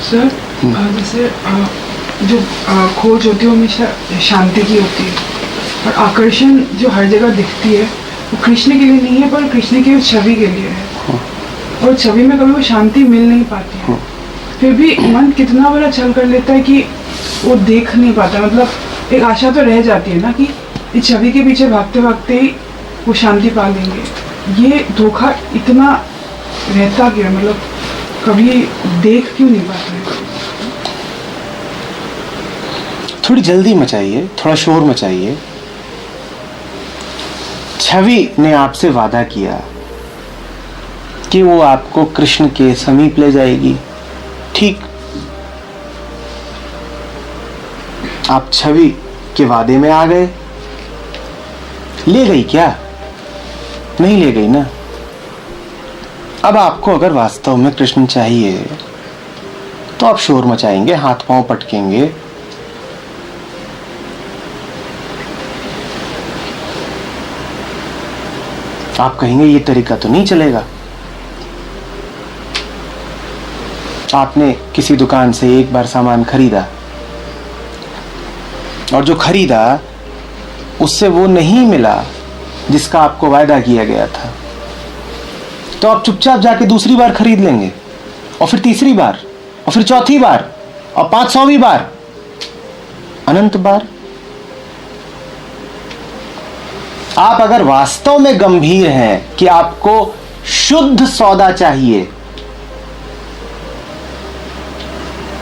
Sir जैसे जो खोज होती है वो हमेशा शांति की होती है, और आकर्षण जो हर जगह दिखती है वो कृष्ण के लिए नहीं है, पर कृष्ण की उस छवि के लिए है। और छवि में कभी वो शांति मिल नहीं पाती है। फिर भी मन कितना बड़ा छल कर लेता है कि वो देख नहीं पाता। मतलब एक आशा तो रह जाती है ना कि इस छवि के पीछे भागते भागते ही वो शांति पा लेंगे। ये धोखा इतना रहता क्यों, मतलब कभी देख क्यों नहीं पाते हैं? थोड़ी जल्दी मचाइए, थोड़ा शोर मचाइए। छवि ने आपसे वादा किया कि वो आपको कृष्ण के समीप ले जाएगी। ठीक, आप छवि के वादे में आ गए। ले गई क्या? नहीं ले गई ना। अब आपको अगर वास्तव में कृष्ण चाहिए तो आप शोर मचाएंगे, हाथ पांव पटकेंगे, आप कहेंगे ये तरीका तो नहीं चलेगा। आपने किसी दुकान से एक बार सामान खरीदा और जो खरीदा उससे वो नहीं मिला जिसका आपको वायदा किया गया था, तो आप चुपचाप जाके दूसरी बार खरीद लेंगे, और फिर तीसरी बार, और फिर चौथी बार, और 500वीं बार, अनंत बार। आप अगर वास्तव में गंभीर हैं कि आपको शुद्ध सौदा चाहिए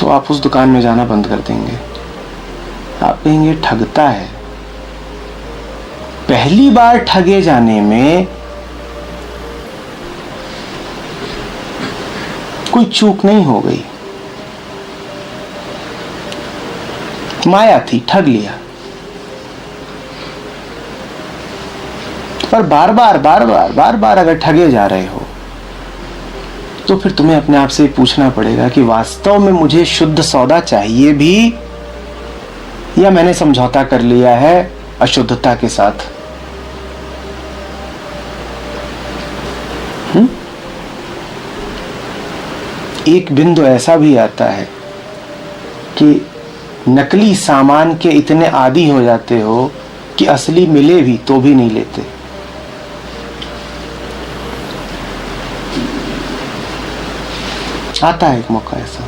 तो आप उस दुकान में जाना बंद कर देंगे। आप कहेंगे ठगता है। पहली बार ठगे जाने में कोई चूक नहीं हो गई, माया थी, ठग लिया। पर बार बार अगर ठगे जा रहे हो तो फिर तुम्हें अपने आप से पूछना पड़ेगा कि वास्तव में मुझे शुद्ध सौदा चाहिए भी, या मैंने समझौता कर लिया है अशुद्धता के साथ। एक बिंदु ऐसा भी आता है कि नकली सामान के इतने आदी हो जाते हो कि असली मिले भी तो भी नहीं लेते। आता है एक मौका ऐसा।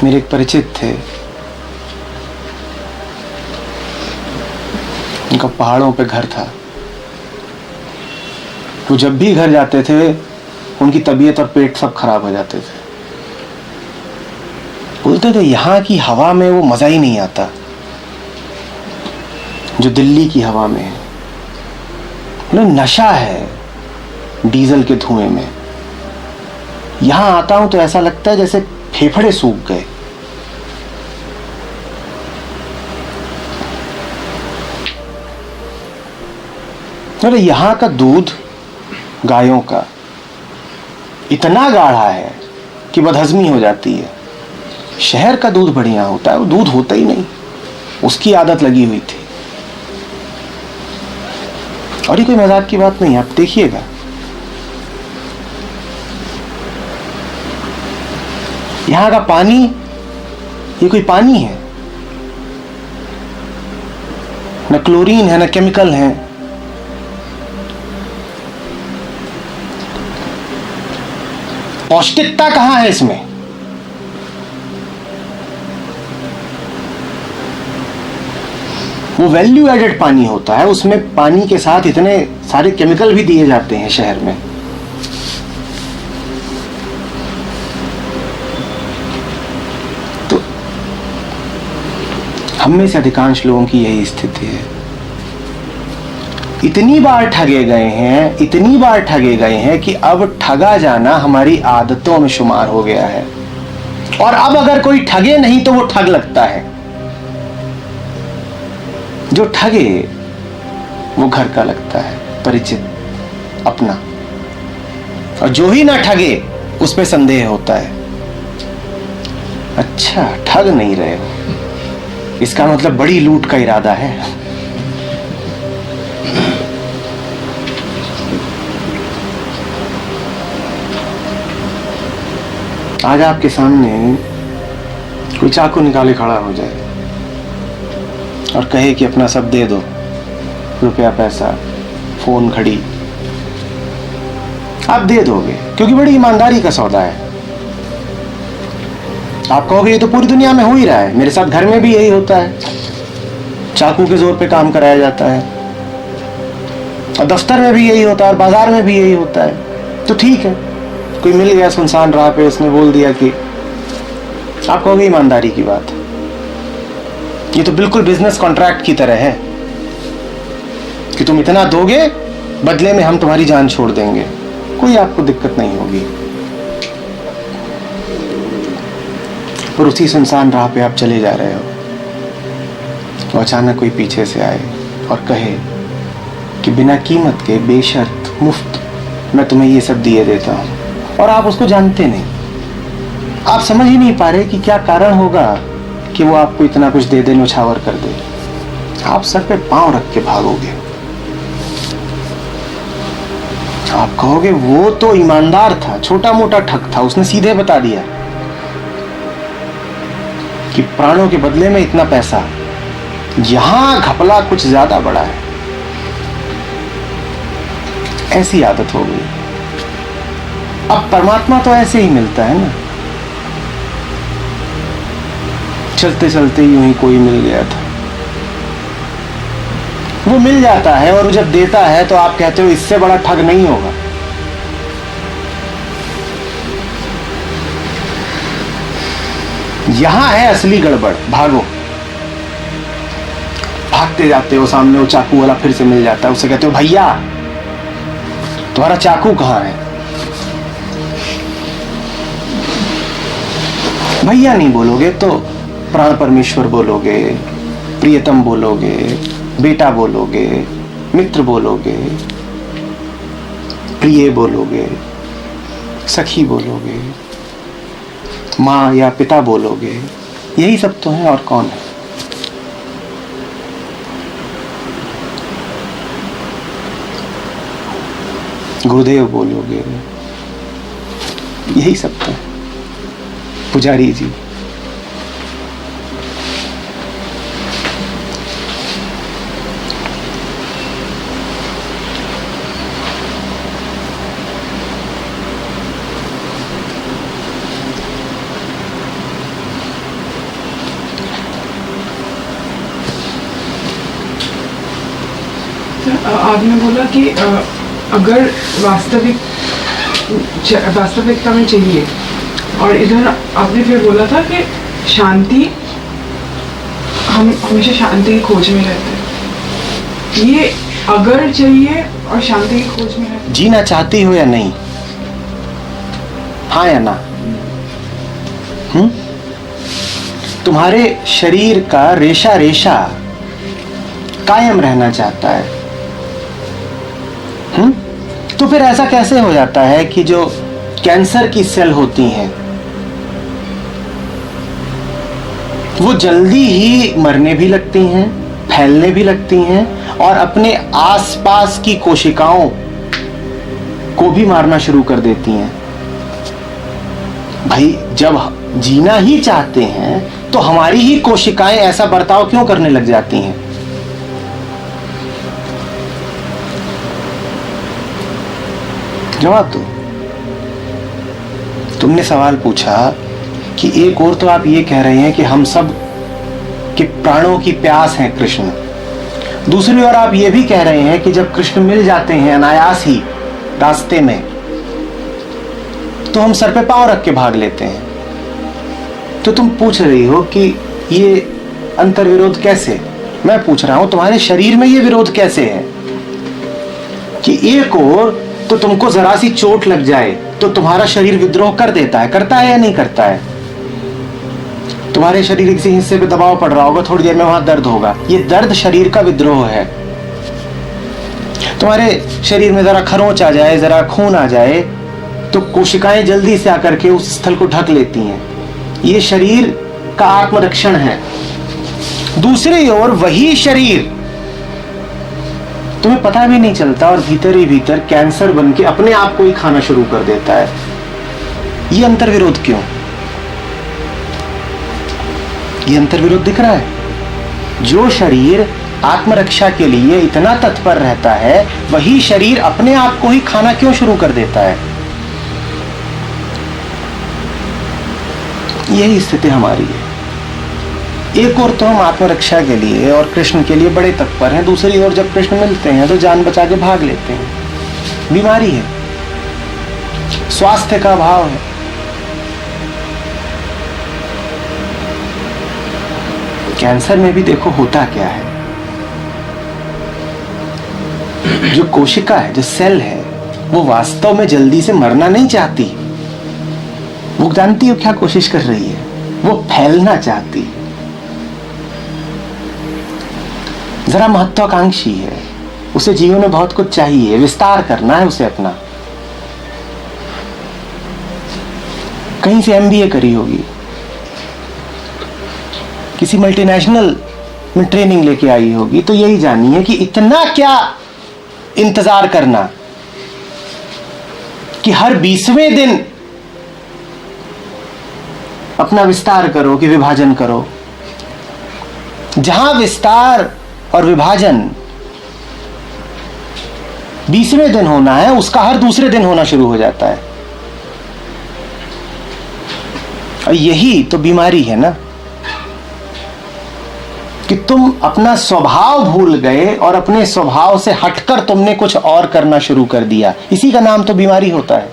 मेरे एक परिचित थे, उनका पहाड़ों पे घर था। वो जब भी घर जाते थे उनकी तबीयत और पेट सब खराब हो जाते थे। बोलते थे यहाँ की हवा में वो मजा ही नहीं आता जो दिल्ली की हवा में है। नशा है डीजल के धुएं में। यहां आता हूं तो ऐसा लगता है जैसे फेफड़े सूख गए। अरे यहां का दूध गायों का इतना गाढ़ा है कि बदहजमी हो जाती है। शहर का दूध बढ़िया होता है, वो दूध होता ही नहीं, उसकी आदत लगी हुई थी। और ये कोई मजाक की बात नहीं, आप देखिएगा। यहां का पानी, ये कोई पानी है? न क्लोरीन है, न केमिकल है। पौष्टिकता कहां है इसमें? वो वैल्यू एडेड पानी होता है, उसमें पानी के साथ इतने सारे केमिकल भी दिए जाते हैं शहर में। तो हम में से अधिकांश लोगों की यही स्थिति है। इतनी बार ठगे गए हैं कि अब ठगा जाना हमारी आदतों में शुमार हो गया है। और अब अगर कोई ठगे नहीं तो वो ठग लगता है। जो ठगे वो घर का लगता है, परिचित, अपना। और जो ही ना ठगे उस पे संदेह होता है। अच्छा, ठग नहीं रहे हो, इसका मतलब बड़ी लूट का इरादा है। आज आपके सामने कोई चाकू निकाले खड़ा हो जाए और कहे कि अपना सब दे दो, रुपया पैसा फोन घड़ी, आप दे दोगे क्योंकि बड़ी ईमानदारी का सौदा है। आप कहोगे ये तो पूरी दुनिया में हो ही रहा है, मेरे साथ घर में भी यही होता है, चाकू के जोर पे काम कराया जाता है और दफ्तर में भी यही होता है और बाजार में भी यही होता है। तो ठीक है, कोई मिल गया सुनसान राह पे, उसने बोल दिया कि, आप कहोगे ईमानदारी की बात, ये तो बिल्कुल बिजनेस कॉन्ट्रैक्ट की तरह है कि तुम इतना दोगे, बदले में हम तुम्हारी जान छोड़ देंगे, कोई आपको दिक्कत नहीं होगी। और उसी सुनसान राह पे आप चले जा रहे हो तो अचानक कोई पीछे से आए और कहे कि बिना कीमत के बेशर्त मुफ्त मैं तुम्हें ये सब दिए देता हूं, और आप उसको जानते नहीं, आप समझ ही नहीं पा रहे कि क्या कारण होगा कि वो आपको इतना कुछ दे दे, न्यौछावर कर दे। आप सर पे पांव रख के भागोगे, आप कहोगे वो तो ईमानदार था, छोटा मोटा ठग था, उसने सीधे बता दिया कि प्राणों के बदले में इतना पैसा। यहां घपला कुछ ज्यादा बड़ा है, ऐसी आदत हो गई। अब परमात्मा तो ऐसे ही मिलता है ना, चलते चलते यूं ही कोई मिल गया था, वो मिल जाता है और जब देता है तो आप कहते हो इससे बड़ा ठग नहीं होगा। यहां है असली गड़बड़, भागो। भागते जाते हो, सामने वो चाकू वाला फिर से मिल जाता है, उससे कहते हो भैया तुम्हारा चाकू कहां है? भैया नहीं बोलोगे तो प्राण परमेश्वर बोलोगे, प्रियतम बोलोगे, बेटा बोलोगे, मित्र बोलोगे, प्रिय बोलोगे, सखी बोलोगे, माँ या पिता बोलोगे, यही सब तो है, और कौन है? गुरुदेव बोलोगे, यही सब तो है। पुजारी जी, आपने बोला कि अगर वास्तविकता में चाहिए, और इधर आपने फिर बोला था कि शांति, हम हमेशा शांति की खोज में रहते हैं। ये अगर चाहिए और शांति की खोज में रहते, जीना चाहती हो या नहीं, हाँ या ना? तुम्हारे शरीर का रेशा रेशा कायम रहना चाहता है, तो फिर ऐसा कैसे हो जाता है कि जो कैंसर की सेल होती हैं वो जल्दी ही मरने भी लगती हैं, फैलने भी लगती हैं और अपने आसपास की कोशिकाओं को भी मारना शुरू कर देती हैं? भाई जब जीना ही चाहते हैं तो हमारी ही कोशिकाएं ऐसा बर्ताव क्यों करने लग जाती हैं? जवाब दो। तुमने सवाल पूछा कि एक और तो आप ये कह रहे हैं कि हम सब के प्राणों की प्यास है कृष्ण, दूसरी ओर आप ये भी कह रहे हैं कि जब कृष्ण मिल जाते हैं अनायास ही रास्ते में तो हम सर पे पांव रख के भाग लेते हैं। तो तुम पूछ रही हो कि ये अंतर विरोध कैसे? मैं पूछ रहा हूं तुम्हारे शरीर में ये विरोध कैसे है कि एक और तो तुमको जरा सी चोट लग जाए तो तुम्हारा शरीर विद्रोह कर देता है, करता है या नहीं करता है? तुम्हारे शरीर के किसी हिस्से पे दबाव पड़ रहा होगा, थोड़ी देर में वहां दर्द होगा, ये दर्द शरीर का विद्रोह है। तुम्हारे शरीर में जरा खरोंच आ जाए, जरा खून आ जाए तो कोशिकाएं जल्दी से आकर के उस स्थल को ढक लेती हैं, ये शरीर का आत्मरक्षण है। दूसरी ओर वही शरीर तुम्हें पता भी नहीं चलता और भीतर ही भीतर कैंसर बन के अपने आप को ही खाना शुरू कर देता है। ये अंतर्विरोध क्यों? ये अंतर्विरोध दिख रहा है। जो शरीर आत्मरक्षा के लिए इतना तत्पर रहता है, वही शरीर अपने आप को ही खाना क्यों शुरू कर देता है? यही स्थिति हमारी है। एक ओर तो हम आत्मरक्षा के लिए और कृष्ण के लिए बड़े तत्पर हैं, दूसरी ओर जब कृष्ण मिलते हैं तो जान बचा के भाग लेते हैं। बीमारी है, स्वास्थ्य का अभाव है। कैंसर में भी देखो होता क्या है, जो कोशिका है, जो सेल है, वो वास्तव में जल्दी से मरना नहीं चाहती। वो जानती हो क्या कोशिश कर रही है? वो फैलना चाहती है, जरा महत्वाकांक्षी है, उसे जीवन में बहुत कुछ चाहिए, विस्तार करना है उसे अपना। कहीं से एमबीए करी होगी, किसी मल्टीनेशनल में ट्रेनिंग लेके आई होगी, तो यही जानी है कि इतना क्या इंतजार करना कि हर 20वें दिन अपना विस्तार करो कि विभाजन करो। जहां विस्तार और विभाजन 20वें दिन होना है, उसका हर दूसरे दिन होना शुरू हो जाता है। और यही तो बीमारी है ना, कि तुम अपना स्वभाव भूल गए और अपने स्वभाव से हटकर तुमने कुछ और करना शुरू कर दिया। इसी का नाम तो बीमारी होता है।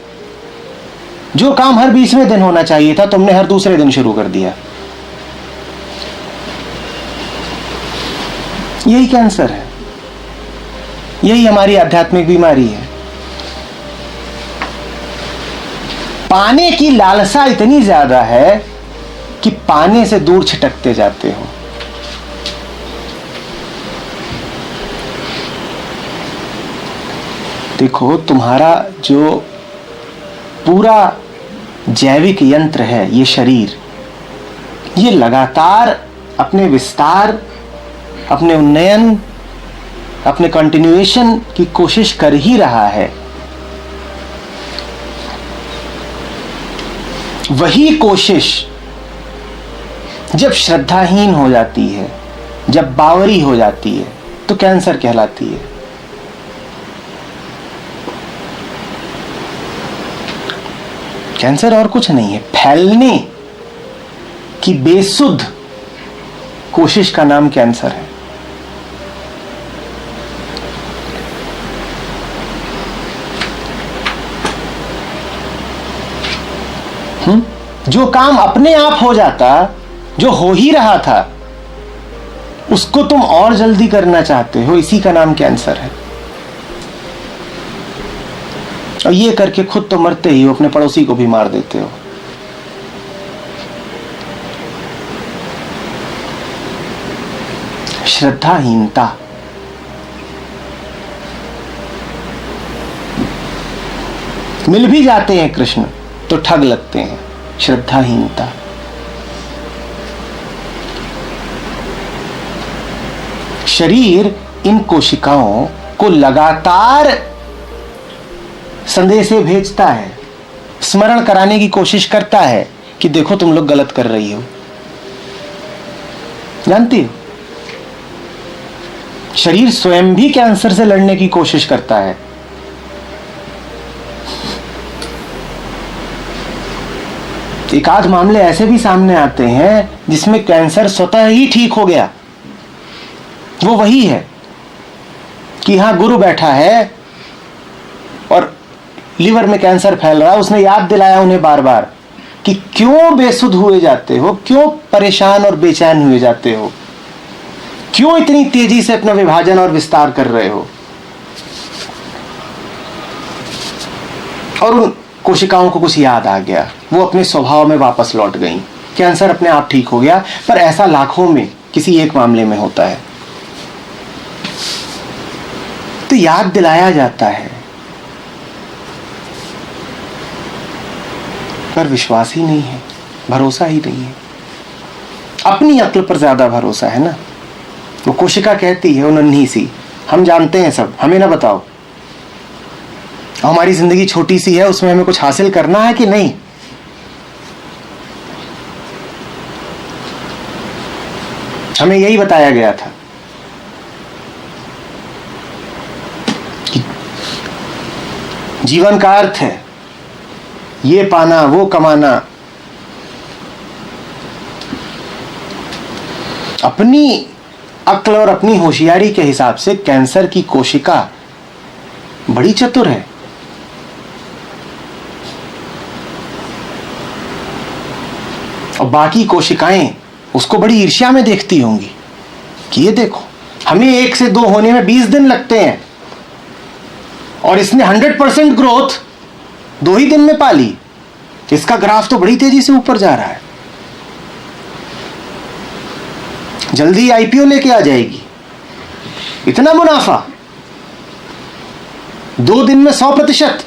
जो काम हर 20वें दिन होना चाहिए था, तुमने हर दूसरे दिन शुरू कर दिया। यही कैंसर है, यही हमारी आध्यात्मिक बीमारी है। पाने की लालसा इतनी ज्यादा है कि पाने से दूर छिटकते जाते हो। देखो, तुम्हारा जो पूरा जैविक यंत्र है, ये शरीर, ये लगातार अपने विस्तार, अपने उन्नयन, अपने कंटिन्यूएशन की कोशिश कर ही रहा है। वही कोशिश जब श्रद्धाहीन हो जाती है, जब बावरी हो जाती है, तो कैंसर कहलाती है। कैंसर और कुछ नहीं है, फैलने की बेसुध कोशिश का नाम कैंसर है। जो काम अपने आप हो जाता, जो हो ही रहा था, उसको तुम और जल्दी करना चाहते हो, इसी का नाम कैंसर है। और ये करके खुद तो मरते ही हो, अपने पड़ोसी को भी मार देते हो। श्रद्धाहीनता, मिल भी जाते हैं कृष्ण तो ठग लगते हैं। श्रद्धाहीनता, शरीर इन कोशिकाओं को लगातार संदेश भेजता है, स्मरण कराने की कोशिश करता है कि देखो तुम लोग गलत कर रही हो। जानती हो, शरीर स्वयं भी कैंसर से लड़ने की कोशिश करता है। एक आध मामले ऐसे भी सामने आते हैं जिसमें कैंसर स्वतः ही ठीक हो गया। वो वही है कि यहां गुरु बैठा है और लीवर में कैंसर फैल रहा है, उसने याद दिलाया उन्हें बार बार कि क्यों बेसुध हुए जाते हो, क्यों परेशान और बेचैन हुए जाते हो, क्यों इतनी तेजी से अपना विभाजन और विस्तार कर रहे हो। और उन कोशिकाओं को कुछ याद आ गया, वो अपने स्वभाव में वापस लौट गईं, कैंसर अपने आप ठीक हो गया। पर ऐसा लाखों में किसी एक मामले में होता है। तो याद दिलाया जाता है पर विश्वास ही नहीं है, भरोसा ही नहीं है। अपनी अक्ल पर ज्यादा भरोसा है ना। वो कोशिका कहती है, वो नन्ही सी, हम जानते हैं सब, हमें ना बताओ, हमारी जिंदगी छोटी सी है, उसमें हमें कुछ हासिल करना है कि नहीं, हमें यही बताया गया था कि जीवन का अर्थ है ये पाना वो कमाना। अपनी अक्ल और अपनी होशियारी के हिसाब से कैंसर की कोशिका बड़ी चतुर है। और बाकी कोशिकाएं उसको बड़ी ईर्ष्या में देखती होंगी कि ये देखो, हमें 1 से 2 होने में 20 दिन लगते हैं और इसने 100% ग्रोथ 2 ही दिन में पा ली। इसका ग्राफ तो बड़ी तेजी से ऊपर जा रहा है, जल्दी आईपीओ लेके आ जाएगी। इतना मुनाफा 2 दिन में 100%।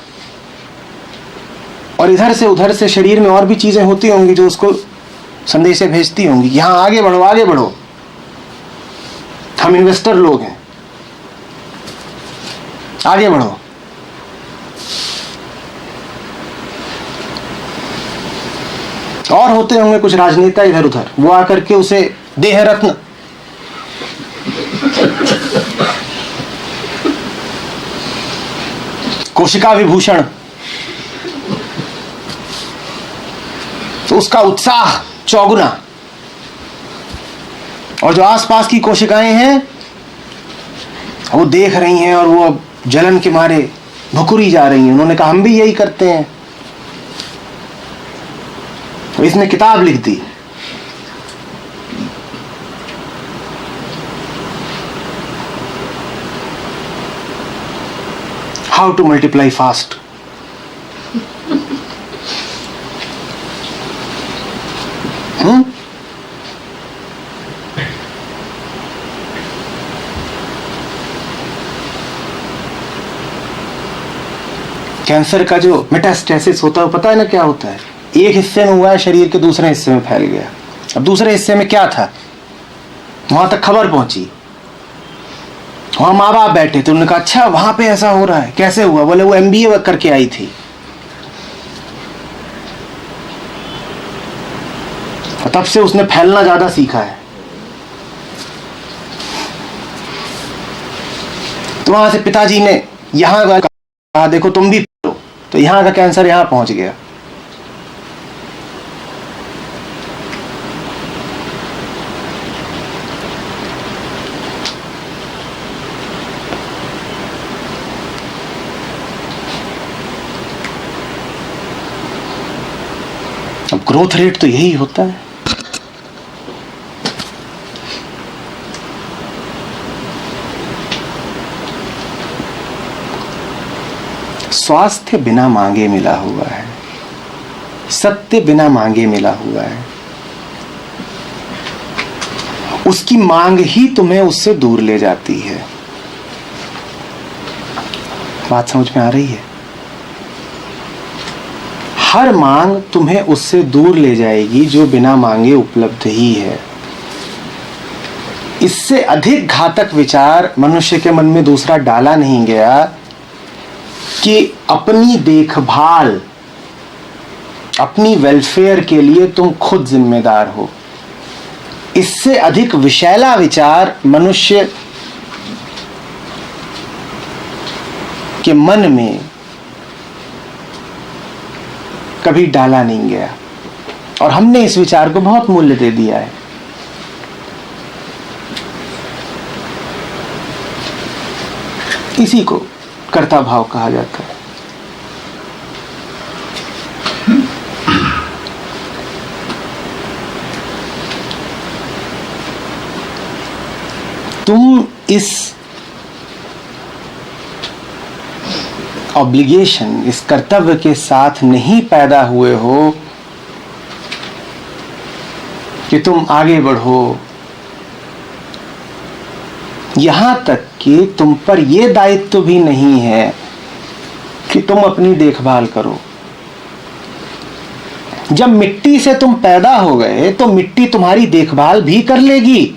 और इधर से उधर से शरीर में और भी चीजें होती होंगी जो उसको संदेशे भेजती होंगी, यहां आगे बढ़ो आगे बढ़ो, हम इन्वेस्टर लोग हैं, आगे बढ़ो। और होते होंगे कुछ राजनेता इधर उधर, वो आकर के उसे देह रत्न, कोशिका विभूषण, तो उसका उत्साह चौगुना। और जो आसपास की कोशिकाएं हैं वो देख रही हैं और वो अब जलन के मारे भुकुरी जा रही हैं। उन्होंने कहा हम भी यही करते हैं। तो इसने किताब लिख दी, how to multiply fast. Cancer का जो मेटास्टेसिस होता है पता है ना क्या होता है? एक हिस्से में हुआ है, शरीर के दूसरे हिस्से में फैल गया। अब दूसरे हिस्से में क्या था, वहां तक खबर पहुंची, वहां माँ बाप बैठे थे, उन्होंने कहा अच्छा वहां पे ऐसा हो रहा है, कैसे हुआ? बोले वो MBA करके आई थी। और तब से उसने फैलना ज्यादा सीखा है। तो वहां से पिताजी ने यहां कहा देखो तुम भी फैलो, तो यहां का कैंसर यहां पहुंच गया। अब ग्रोथ रेट तो यही होता है। स्वास्थ्य बिना मांगे मिला हुआ है, सत्य बिना मांगे मिला हुआ है। उसकी मांग ही तुम्हें उससे दूर ले जाती है। बात समझ में आ रही है? हर मांग तुम्हें उससे दूर ले जाएगी जो बिना मांगे उपलब्ध ही है। इससे अधिक घातक विचार मनुष्य के मन में दूसरा डाला नहीं गया कि अपनी देखभाल, अपनी वेलफेयर के लिए तुम खुद जिम्मेदार हो। इससे अधिक विषैला विचार मनुष्य के मन में कभी डाला नहीं गया, और हमने इस विचार को बहुत मूल्य दे दिया है। इसी को कर्ता भाव कहा जाता है। तुम इस ऑब्लिगेशन, इस कर्तव्य के साथ नहीं पैदा हुए हो कि तुम आगे बढ़ो, यहां तक कि तुम पर यह दायित्व भी नहीं है कि तुम अपनी देखभाल करो। जब मिट्टी से तुम पैदा हो गए तो मिट्टी तुम्हारी देखभाल भी कर लेगी।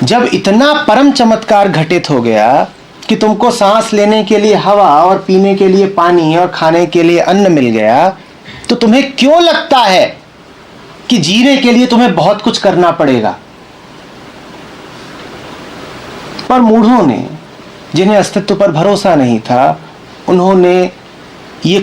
जब इतना परम चमत्कार घटित हो गया कि तुमको सांस लेने के लिए हवा और पीने के लिए पानी और खाने के लिए अन्न मिल गया, तो तुम्हें क्यों लगता है कि जीने के लिए तुम्हें बहुत कुछ करना पड़ेगा। पर मूढ़ों ने, जिन्हें अस्तित्व पर भरोसा नहीं था, उन्होंने ये